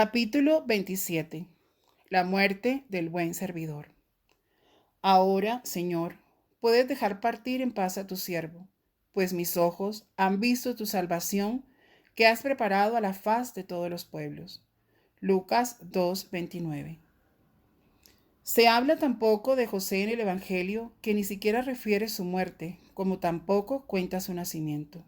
Capítulo 27. La muerte del buen servidor. Ahora, Señor, puedes dejar partir en paz a tu siervo, pues mis ojos han visto tu salvación que has preparado a la faz de todos los pueblos. Lucas 2:29. Se habla tampoco de José en el Evangelio, que ni siquiera refiere su muerte, como tampoco cuenta su nacimiento.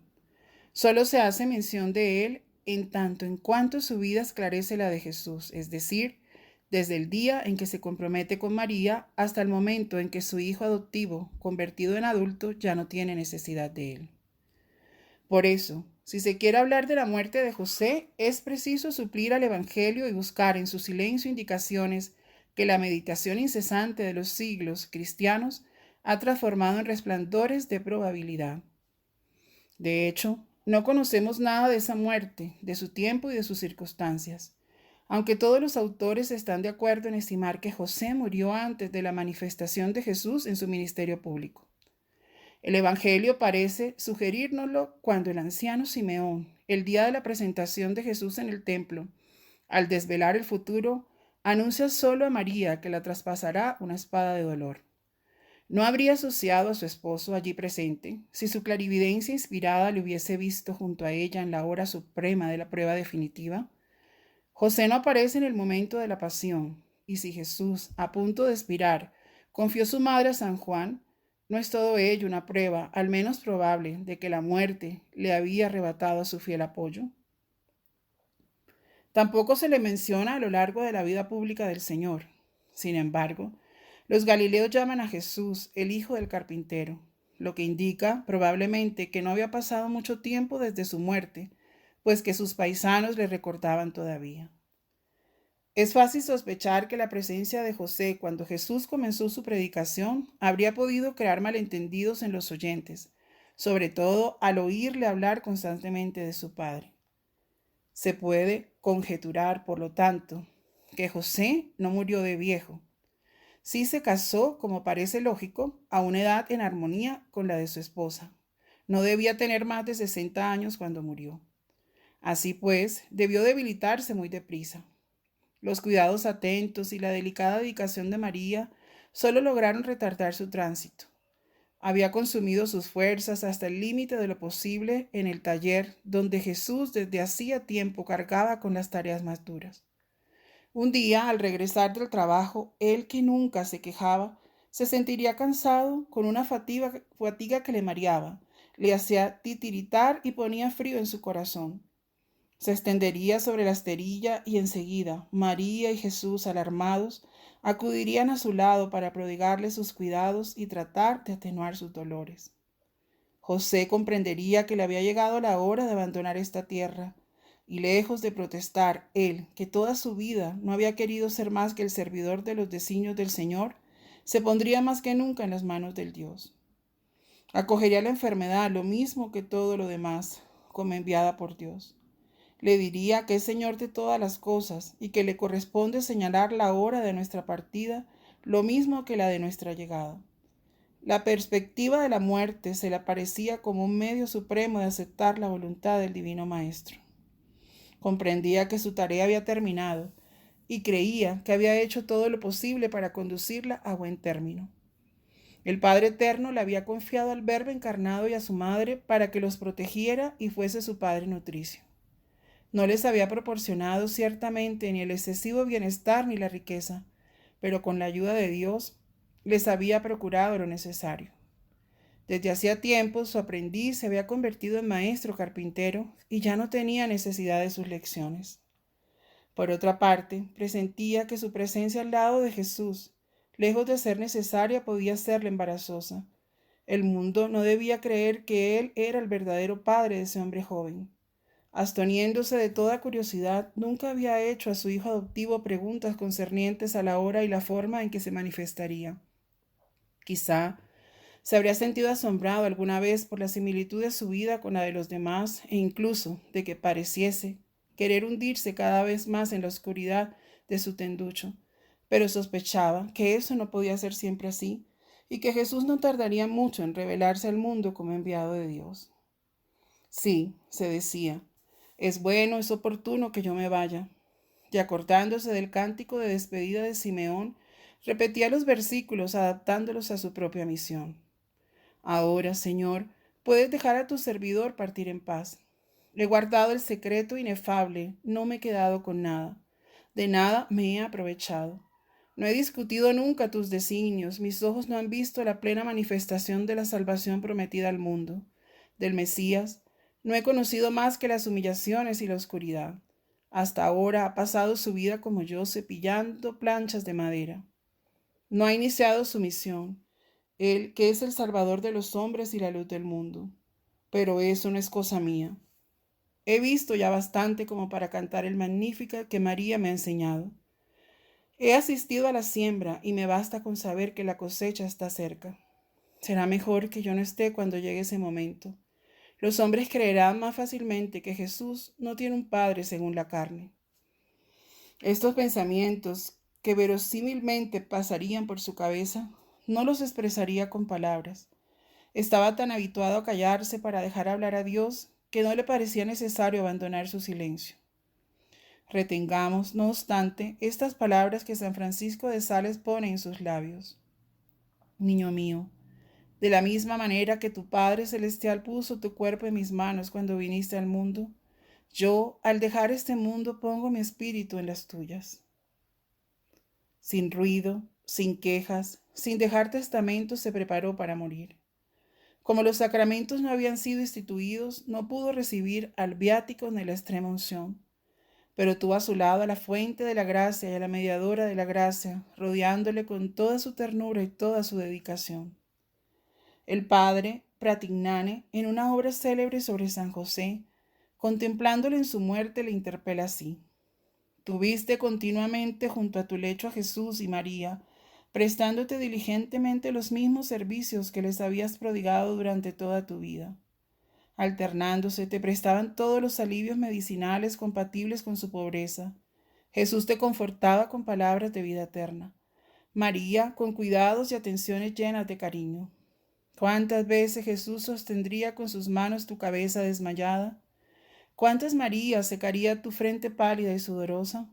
Solo se hace mención de él en tanto en cuanto su vida esclarece la de Jesús, es decir, desde el día en que se compromete con María hasta el momento en que su hijo adoptivo, convertido en adulto, ya no tiene necesidad de él. Por eso, si se quiere hablar de la muerte de José, es preciso suplir al Evangelio y buscar en su silencio indicaciones que la meditación incesante de los siglos cristianos ha transformado en resplandores de probabilidad. De hecho, no conocemos nada de esa muerte, de su tiempo y de sus circunstancias, aunque todos los autores están de acuerdo en estimar que José murió antes de la manifestación de Jesús en su ministerio público. El Evangelio parece sugerírnoslo cuando el anciano Simeón, el día de la presentación de Jesús en el templo, al desvelar el futuro, anuncia solo a María que la traspasará una espada de dolor. ¿No habría asociado a su esposo allí presente si su clarividencia inspirada le hubiese visto junto a ella en la hora suprema de la prueba definitiva? José no aparece en el momento de la pasión, y si Jesús, a punto de expirar, confió su madre a San Juan, ¿no es todo ello una prueba, al menos probable, de que la muerte le había arrebatado a su fiel apoyo? Tampoco se le menciona a lo largo de la vida pública del Señor. Sin embargo, los galileos llaman a Jesús el hijo del carpintero, lo que indica probablemente que no había pasado mucho tiempo desde su muerte, pues que sus paisanos le recordaban todavía. Es fácil sospechar que la presencia de José cuando Jesús comenzó su predicación habría podido crear malentendidos en los oyentes, sobre todo al oírle hablar constantemente de su padre. Se puede conjeturar, por lo tanto, que José no murió de viejo. Sí se casó, como parece lógico, a una edad en armonía con la de su esposa. No debía tener más de 60 años cuando murió. Así pues, debió debilitarse muy deprisa. Los cuidados atentos y la delicada dedicación de María solo lograron retardar su tránsito. Había consumido sus fuerzas hasta el límite de lo posible en el taller donde Jesús desde hacía tiempo cargaba con las tareas más duras. Un día, al regresar del trabajo, él que nunca se quejaba, se sentiría cansado con una fatiga que le mareaba, le hacía titiritar y ponía frío en su corazón. Se extendería sobre la esterilla y enseguida María y Jesús, alarmados, acudirían a su lado para prodigarle sus cuidados y tratar de atenuar sus dolores. José comprendería que le había llegado la hora de abandonar esta tierra, y lejos de protestar, él, que toda su vida no había querido ser más que el servidor de los designios del Señor, se pondría más que nunca en las manos del Dios. Acogería la enfermedad lo mismo que todo lo demás, como enviada por Dios. Le diría que es Señor de todas las cosas y que le corresponde señalar la hora de nuestra partida, lo mismo que la de nuestra llegada. La perspectiva de la muerte se le aparecía como un medio supremo de aceptar la voluntad del Divino Maestro. Comprendía que su tarea había terminado y creía que había hecho todo lo posible para conducirla a buen término. El Padre Eterno le había confiado al Verbo encarnado y a su madre para que los protegiera y fuese su Padre nutricio. No les había proporcionado ciertamente ni el excesivo bienestar ni la riqueza, pero con la ayuda de Dios les había procurado lo necesario. Desde hacía tiempo su aprendiz se había convertido en maestro carpintero y ya no tenía necesidad de sus lecciones. Por otra parte, presentía que su presencia al lado de Jesús, lejos de ser necesaria, podía serle embarazosa. El mundo no debía creer que él era el verdadero padre de ese hombre joven. Absteniéndose de toda curiosidad, nunca había hecho a su hijo adoptivo preguntas concernientes a la hora y la forma en que se manifestaría. Quizá se habría sentido asombrado alguna vez por la similitud de su vida con la de los demás e incluso de que pareciese querer hundirse cada vez más en la oscuridad de su tenducho, pero sospechaba que eso no podía ser siempre así y que Jesús no tardaría mucho en revelarse al mundo como enviado de Dios. Sí, se decía, es bueno, es oportuno que yo me vaya, y acordándose del cántico de despedida de Simeón, repetía los versículos adaptándolos a su propia misión. Ahora, Señor, puedes dejar a tu servidor partir en paz. He guardado el secreto inefable, no me he quedado con nada. De nada me he aprovechado. No he discutido nunca tus designios, mis ojos no han visto la plena manifestación de la salvación prometida al mundo, del Mesías. No he conocido más que las humillaciones y la oscuridad. Hasta ahora ha pasado su vida como yo, cepillando planchas de madera. No ha iniciado su misión, Él que es el Salvador de los hombres y la luz del mundo. Pero eso no es cosa mía. He visto ya bastante como para cantar el Magníficat que María me ha enseñado. He asistido a la siembra y me basta con saber que la cosecha está cerca. Será mejor que yo no esté cuando llegue ese momento. Los hombres creerán más fácilmente que Jesús no tiene un padre según la carne. Estos pensamientos, que verosímilmente pasarían por su cabeza, no los expresaría con palabras. Estaba tan habituado a callarse para dejar hablar a Dios que no le parecía necesario abandonar su silencio. Retengamos, no obstante, estas palabras que San Francisco de Sales pone en sus labios. Niño mío, de la misma manera que tu Padre Celestial puso tu cuerpo en mis manos cuando viniste al mundo, yo, al dejar este mundo, pongo mi espíritu en las tuyas. Sin ruido, sin quejas, sin dejar testamento, se preparó para morir. Como los sacramentos no habían sido instituidos, no pudo recibir al viático ni la extrema unción, pero tuvo a su lado a la fuente de la gracia y a la mediadora de la gracia, rodeándole con toda su ternura y toda su dedicación. El padre Pratignane, en una obra célebre sobre San José, contemplándole en su muerte, le interpela así: Tuviste continuamente junto a tu lecho a Jesús y María, prestándote diligentemente los mismos servicios que les habías prodigado durante toda tu vida. Alternándose, te prestaban todos los alivios medicinales compatibles con su pobreza. Jesús te confortaba con palabras de vida eterna. María, con cuidados y atenciones llenas de cariño. ¿Cuántas veces Jesús sostendría con sus manos tu cabeza desmayada? ¿Cuántas Marías secaría tu frente pálida y sudorosa?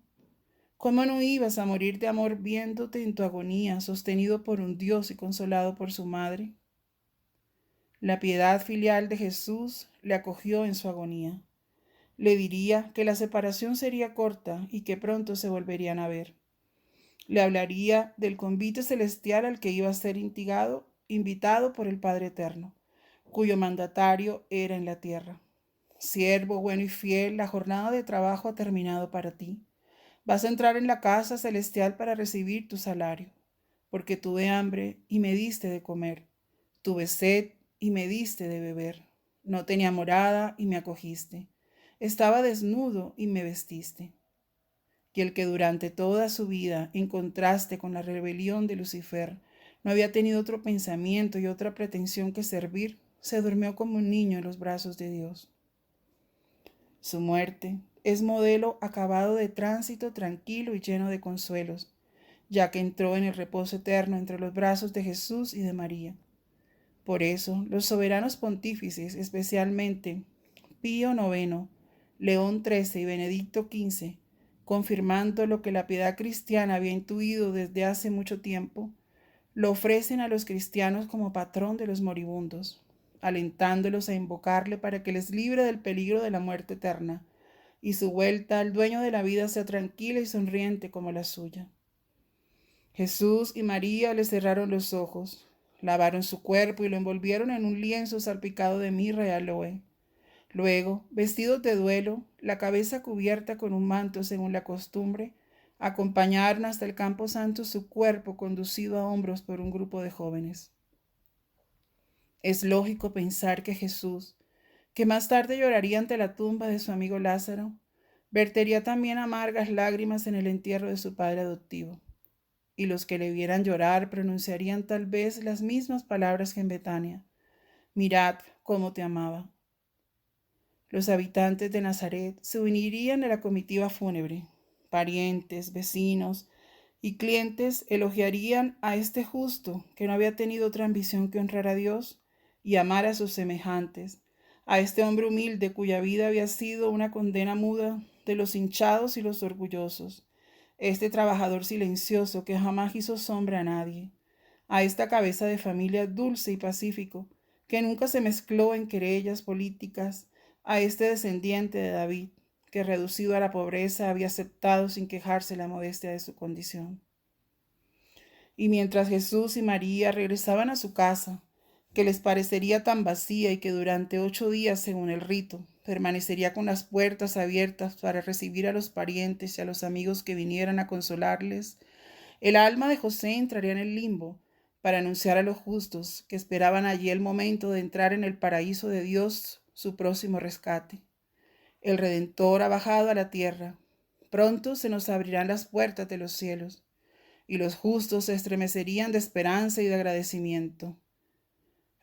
¿Cómo no ibas a morir de amor viéndote en tu agonía, sostenido por un Dios y consolado por su madre? La piedad filial de Jesús le acogió en su agonía. Le diría que la separación sería corta y que pronto se volverían a ver. Le hablaría del convite celestial al que iba a ser invitado por el Padre Eterno, cuyo mandatario era en la tierra. Siervo bueno y fiel, la jornada de trabajo ha terminado para ti. Vas a entrar en la casa celestial para recibir tu salario, porque tuve hambre y me diste de comer, tuve sed y me diste de beber, no tenía morada y me acogiste, estaba desnudo y me vestiste. Y el que durante toda su vida, en contraste con la rebelión de Lucifer, no había tenido otro pensamiento y otra pretensión que servir, se durmió como un niño en los brazos de Dios. Su muerte es modelo acabado de tránsito tranquilo y lleno de consuelos, ya que entró en el reposo eterno entre los brazos de Jesús y de María. Por eso, los soberanos pontífices, especialmente Pío IX, León XIII y Benedicto XV, confirmando lo que la piedad cristiana había intuido desde hace mucho tiempo, lo ofrecen a los cristianos como patrón de los moribundos, alentándolos a invocarle para que les libre del peligro de la muerte eterna, y su vuelta al dueño de la vida sea tranquila y sonriente como la suya. Jesús y María le cerraron los ojos, lavaron su cuerpo y lo envolvieron en un lienzo salpicado de mirra y aloe. Luego, vestidos de duelo, la cabeza cubierta con un manto según la costumbre, acompañaron hasta el campo santo su cuerpo conducido a hombros por un grupo de jóvenes. Es lógico pensar que Jesús, que más tarde lloraría ante la tumba de su amigo Lázaro, vertería también amargas lágrimas en el entierro de su padre adoptivo, y los que le vieran llorar pronunciarían tal vez las mismas palabras que en Betania: mirad cómo te amaba. Los habitantes de Nazaret se unirían a la comitiva fúnebre. Parientes, vecinos y clientes elogiarían a este justo que no había tenido otra ambición que honrar a Dios y amar a sus semejantes, a este hombre humilde cuya vida había sido una condena muda de los hinchados y los orgullosos, este trabajador silencioso que jamás hizo sombra a nadie, a esta cabeza de familia dulce y pacífico, que nunca se mezcló en querellas políticas, a este descendiente de David, que reducido a la pobreza había aceptado sin quejarse la modestia de su condición. Y mientras Jesús y María regresaban a su casa, que les parecería tan vacía y que durante 8 días, según el rito, permanecería con las puertas abiertas para recibir a los parientes y a los amigos que vinieran a consolarles, el alma de José entraría en el limbo para anunciar a los justos que esperaban allí el momento de entrar en el paraíso de Dios, su próximo rescate. El Redentor ha bajado a la tierra. Pronto se nos abrirán las puertas de los cielos, y los justos se estremecerían de esperanza y de agradecimiento.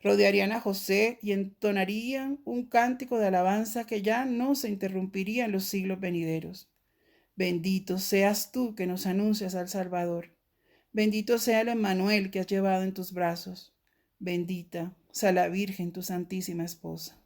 Rodearían a José y entonarían un cántico de alabanza que ya no se interrumpiría en los siglos venideros. Bendito seas tú que nos anuncias al Salvador. Bendito sea el Emmanuel que has llevado en tus brazos. Bendita sea la Virgen, tu Santísima Esposa.